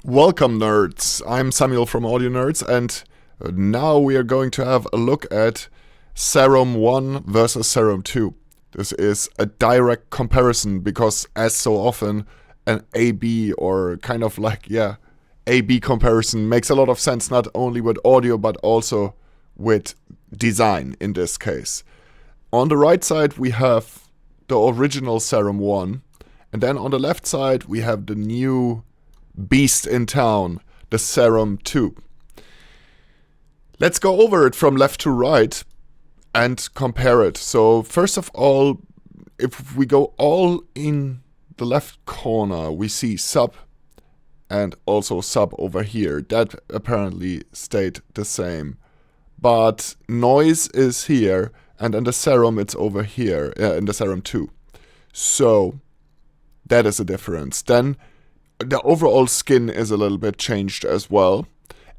Welcome nerds, I'm Samuel from Audionerdz, and now we are going to have a look at Serum 1 versus Serum 2. This is a direct comparison because, as so often, an A-B or kind of like, A-B comparison makes a lot of sense not only with audio but also with design in this case. On the right side we have the original Serum 1, and then on the left side we have the new beast in town, the Serum 2. Let's go over it from left to right and compare it. So first of all, if we go all in the left corner, we see sub and also sub over here. That apparently stayed the same. But noise is here, and in the Serum it's over here, in the Serum 2. So that is a difference. Then the overall skin is a little bit changed as well.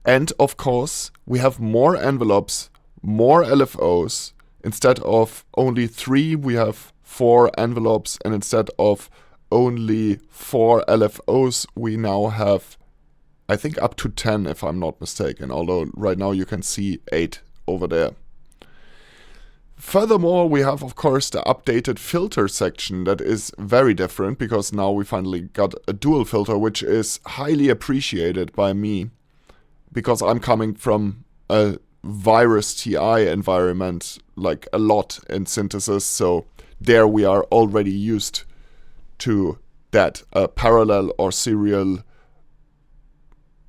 And of course, we have more envelopes, more LFOs. Instead of only 3, we have 4 envelopes. And instead of only 4 LFOs, we now have, I think, up to 10, if I'm not mistaken. Although right now you can see 8 over there. Furthermore, we have, of course, the updated filter section that is very different because now we finally got a dual filter, which is highly appreciated by me because I'm coming from a Virus TI environment, like a lot in synthesis, so there we are already used to that parallel or serial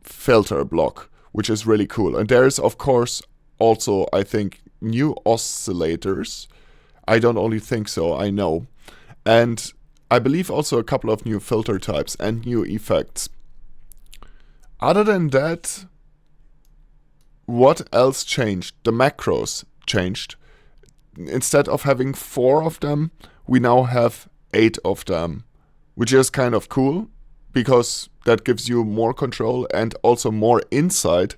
filter block, which is really cool. And there is, of course, also, I think, new oscillators. I don't only think so, I know. And I believe also a couple of new filter types and new effects. Other than that, what else changed? The macros changed. Instead of having 4 of them, we now have 8 of them, which is kind of cool because that gives you more control and also more insight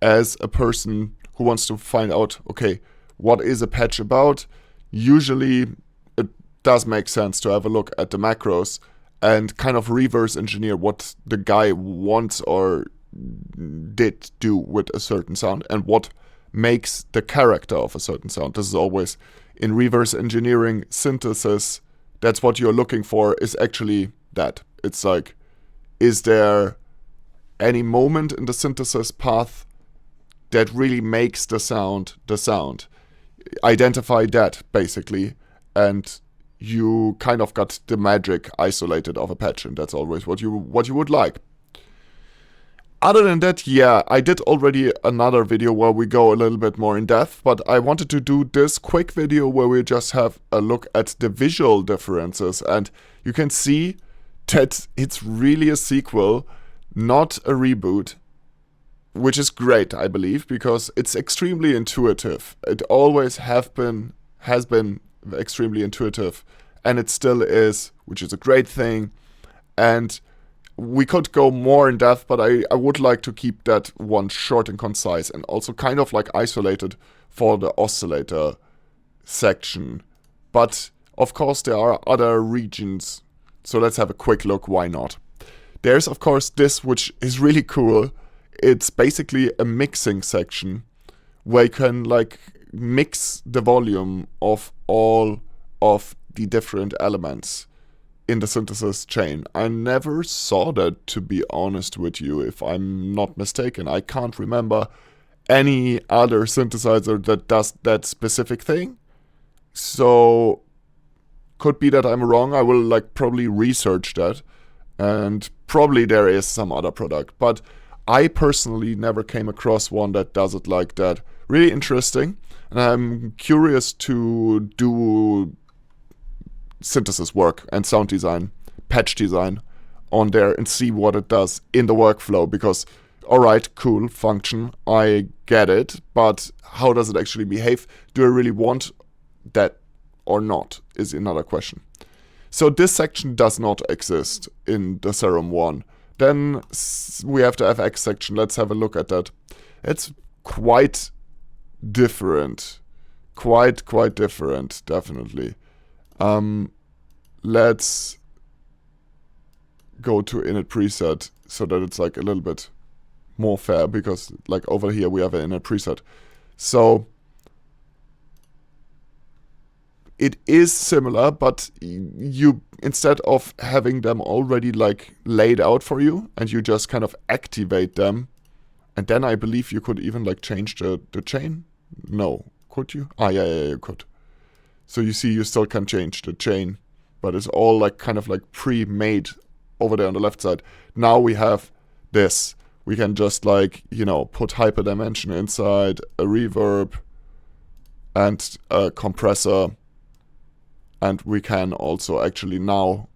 as a person who wants to find out, okay, what is a patch about? Usually it does make sense to have a look at the macros and kind of reverse engineer what the guy wants or did do with a certain sound and what makes the character of a certain sound. This is always in reverse engineering synthesis. That's what you're looking for, is actually that. It's like, is there any moment in the synthesis path that really makes the sound the sound? Identify that, basically, and you kind of got the magic isolated of a patch, and that's always what you would like. Other than that, I did already another video where we go a little bit more in depth, but I wanted to do this quick video where we just have a look at the visual differences, and you can see that it's really a sequel, not a reboot. Which is great, I believe, because it's extremely intuitive. It always has been extremely intuitive, and it still is, which is a great thing. And we could go more in depth, but I would like to keep that one short and concise, and also kind of like isolated for the oscillator section. But of course there are other regions, so let's have a quick look, why not? There's of course this, which is really cool. It's basically a mixing section where you can like mix the volume of all of the different elements in the synthesis chain. I never saw that, to be honest with you, if I'm not mistaken. I can't remember any other synthesizer that does that specific thing. So could be that I'm wrong. I will like probably research that, and probably there is some other product, but I personally never came across one that does it like that. Really interesting, and I'm curious to do synthesis work and sound design, patch design on there and see what it does in the workflow, because alright, cool, function, I get it, but how does it actually behave? Do I really want that or not is another question. So this section does not exist in the Serum 1. Then we have the FX section. Let's have a look at that. It's quite different. Quite different, definitely. Let's go to init preset so that it's like a little bit more fair, because like over here we have it in a preset. So it is similar, but you, instead of having them already like laid out for you, and you just kind of activate them, and then I believe you could even like change the chain. No, could you? Ah, yeah, you could. So you see, you still can change the chain, but it's all like kind of like pre-made over there on the left side. Now we have this. We can just like, you know, put hyperdimension inside, a reverb, and a compressor. And we can also actually now,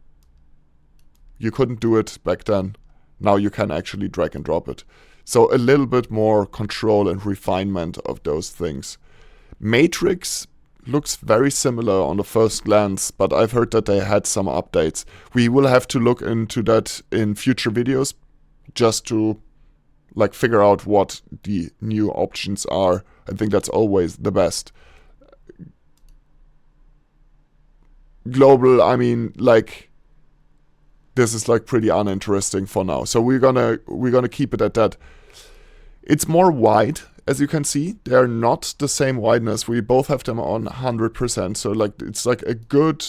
you couldn't do it back then, now you can actually drag and drop it. So a little bit more control and refinement of those things. Matrix looks very similar on the first glance, but I've heard that they had some updates. We will have to look into that in future videos, just to like figure out what the new options are. I think that's always the best. Global, I mean, like, this is like pretty uninteresting for now. So we're gonna keep it at that. It's more wide, as you can see. They're not the same wideness. We both have them on 100%. So like, it's like a good,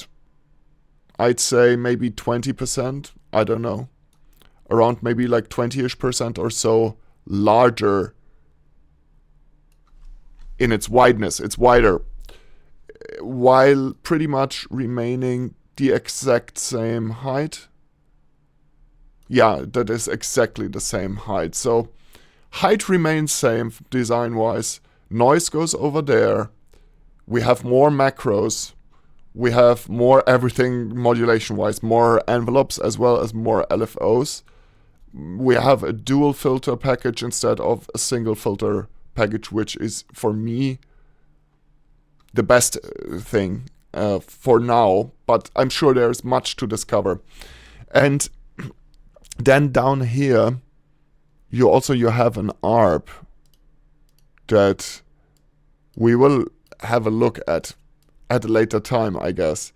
I'd say maybe 20%. I don't know. Around maybe like 20-ish% or so larger in its wideness. It's wider, while pretty much remaining the exact same height. Yeah, that is exactly the same height. So height remains same design-wise. Noise goes over there. We have more macros. We have more everything modulation-wise, more envelopes as well as more LFOs. We have a dual filter package instead of a single filter package, which is, for me, the best thing for now, but I'm sure there's much to discover. And then down here, you have an ARP that we will have a look at a later time, I guess.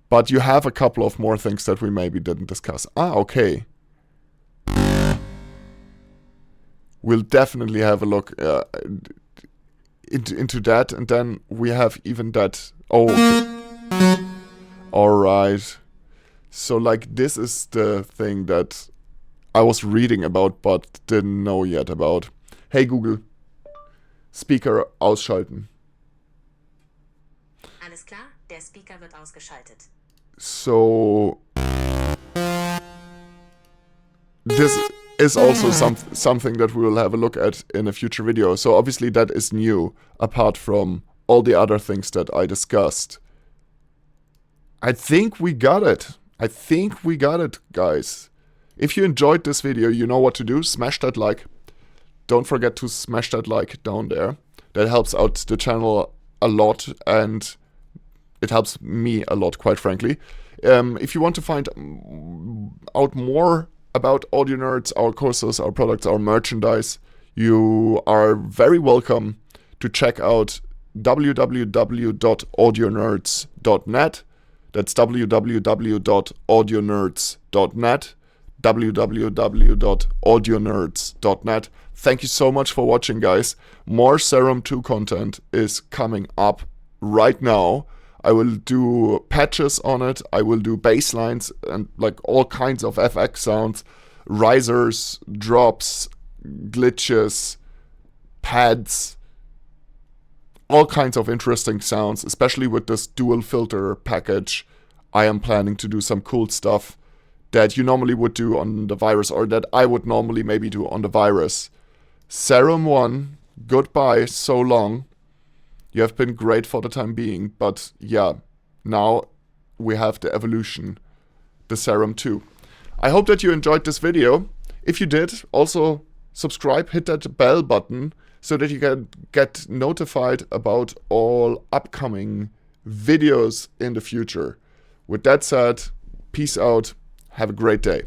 But you have a couple of more things that we maybe didn't discuss. Ah, okay. We'll definitely have a look into that, and then we have even that. Oh, okay. All right. So like, this is the thing that I was reading about but didn't know yet about. Hey Google, Speaker ausschalten. Alles klar, der Speaker wird ausgeschaltet. So this is also something that we will have a look at in a future video. So obviously that is new, apart from all the other things that I discussed. I think we got it. I think we got it, guys. If you enjoyed this video, you know what to do. Smash that like. Don't forget to smash that like down there. That helps out the channel a lot, and it helps me a lot, quite frankly. If you want to find out more about Audionerds, our courses, our products, our merchandise, you are very welcome to check out www.audionerds.net. That's www.audionerds.net. www.audionerds.net. Thank you so much for watching, guys. More Serum 2 content is coming up right now. I will do patches on it. I will do bass lines and like all kinds of FX sounds, risers, drops, glitches, pads, all kinds of interesting sounds, especially with this dual filter package. I am planning to do some cool stuff that you normally would do on the Virus, or that I would normally maybe do on the Virus. Serum 1, goodbye, so long. You have been great for the time being, but yeah, now we have the evolution, the Serum 2. I hope that you enjoyed this video. If you did, also subscribe, hit that bell button so that you can get notified about all upcoming videos in the future. With that said, peace out, have a great day.